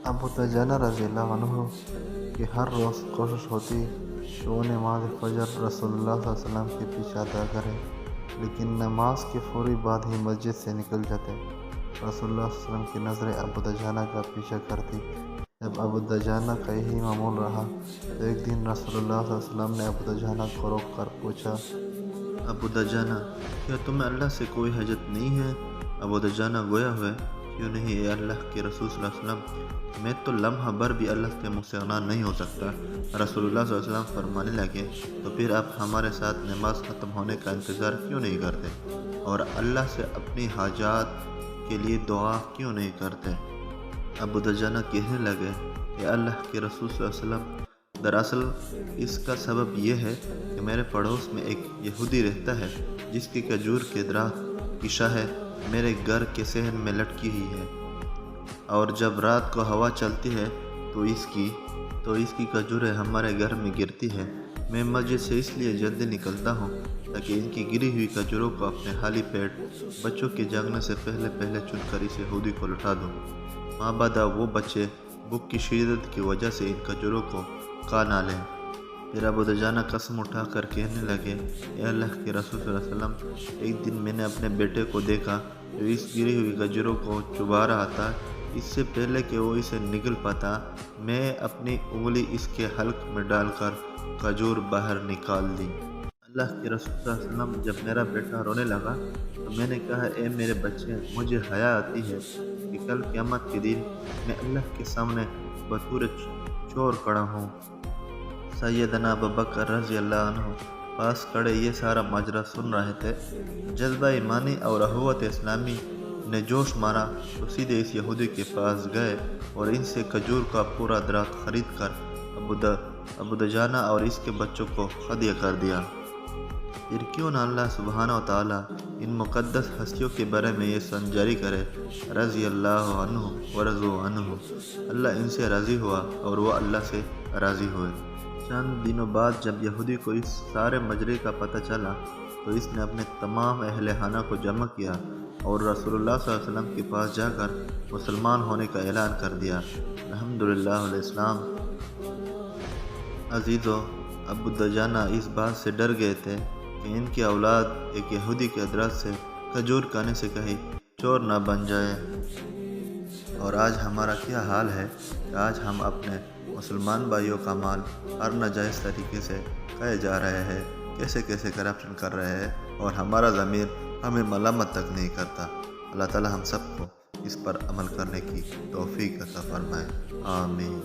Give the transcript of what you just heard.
ابو دجانہ رضی اللہ عنہ کی ہر روز کوشش ہوتی کہ وہ نماز فجر رسول اللہ صلی اللہ علیہ وسلم کے پیچھے ادا کرے، لیکن نماز کے فوری بعد ہی مسجد سے نکل جاتے۔ رسول اللہ صلی اللہ علیہ وسلم کی نظریں ابو دجانہ کا پیچھا کرتی۔ جب ابو دجانہ کا یہی معمول رہا تو ایک دن رسول اللہ صلی اللہ علیہ وسلم نے ابو دجانہ کو روک کر پوچھا، ابو دجانہ، کیا تمہیں اللہ سے کوئی حاجت نہیں ہے؟ ابو دجانہ گویا ہوئے، کیوں نہیں اے اللہ کے رسول صلی اللہ علیہ وسلم، میں تو لمحہ بھر بھی اللہ کے مستغنی نہیں ہو سکتا۔ رسول اللہ صلی اللہ علیہ وسلم فرمانے لگے، تو پھر آپ ہمارے ساتھ نماز ختم ہونے کا انتظار کیوں نہیں کرتے اور اللہ سے اپنی حاجات کے لیے دعا کیوں نہیں کرتے؟ ابو دجانہ کہنے لگے، اے اللہ کے رسول صلی اللہ علیہ وسلم، دراصل اس کا سبب یہ ہے کہ میرے پڑوس میں ایک یہودی رہتا ہے جس کی کھجور کے درخت کی شاخیں میرے گھر کے صحن میں لٹکی ہوئی ہے، اور جب رات کو ہوا چلتی ہے تو اس کی کھجوریں ہمارے گھر میں گرتی ہے۔ میں مسجد سے اس لیے جلدی نکلتا ہوں تاکہ ان کی گری ہوئی کھجوروں کو اپنے خالی پیٹ بچوں کے جاگنے سے پہلے چن کر اس یہودی کو لوٹا دوں۔ مابعد وہ بچے بھوک کی شدت کی وجہ سے ان کھجوروں کو کھا نہ لیں۔ پھر ابو دجانہ قسم اٹھا کر کہنے لگے، اے اللہ کے رسول صلی اللہ علیہ وسلم، ایک دن میں نے اپنے بیٹے کو دیکھا جو اس گری ہوئی کھجوروں کو چبا رہا تھا۔ اس سے پہلے کہ وہ اسے نگل پاتا، میں اپنی انگلی اس کے حلق میں ڈال کر کھجور باہر نکال دی۔ اللہ کے رسول صلی اللہ علیہ وسلم، جب میرا بیٹا رونے لگا تو میں نے کہا، اے میرے بچے، مجھے حیا آتی ہے کہ کل قیامت کے دن میں اللہ کے سامنے بطور چور کھڑا ہوں۔ سیدنا ابوبکر رضی اللہ عنہ پاس کھڑے یہ سارا ماجرا سن رہے تھے۔ جذبہ ایمانی اور اخوت اسلامی نے جوش مارا تو سیدھے اس یہودی کے پاس گئے اور ان سے کھجور کا پورا درخت خرید کر ابو دجانہ اور اس کے بچوں کو ہدیہ کر دیا۔ پھر کیوں نہ اللہ سبحانہ و تعالیٰ ان مقدس ہستیوں کے بارے میں یہ سن جاری کرے، رضی اللہ عنہ ورضوا عنہ، اللہ ان سے راضی ہوا اور وہ اللہ سے راضی ہوئے۔ چند دنوں بعد جب یہودی کو اس سارے مجرے کا پتہ چلا تو اس نے اپنے تمام اہل خانہ کو جمع کیا اور رسول اللہ صلی اللہ علیہ وسلم کے پاس جا کر مسلمان ہونے کا اعلان کر دیا۔ الحمدللہ الاسلام۔ عزیزو، ابو دجانہ اس بات سے ڈر گئے تھے کہ ان کی اولاد ایک یہودی کے حضرت سے کھجور کھانے سے کہیں چور نہ بن جائے۔ اور آج ہمارا کیا حال ہے کہ آج ہم اپنے مسلمان بھائیوں کا مال ہر ناجائز طریقے سے کھائے جا رہے ہیں، کیسے کرپشن کر رہے ہیں، اور ہمارا ضمیر ہمیں ملامت تک نہیں کرتا۔ اللہ تعالی ہم سب کو اس پر عمل کرنے کی توفیق عطا فرمائے، آمین۔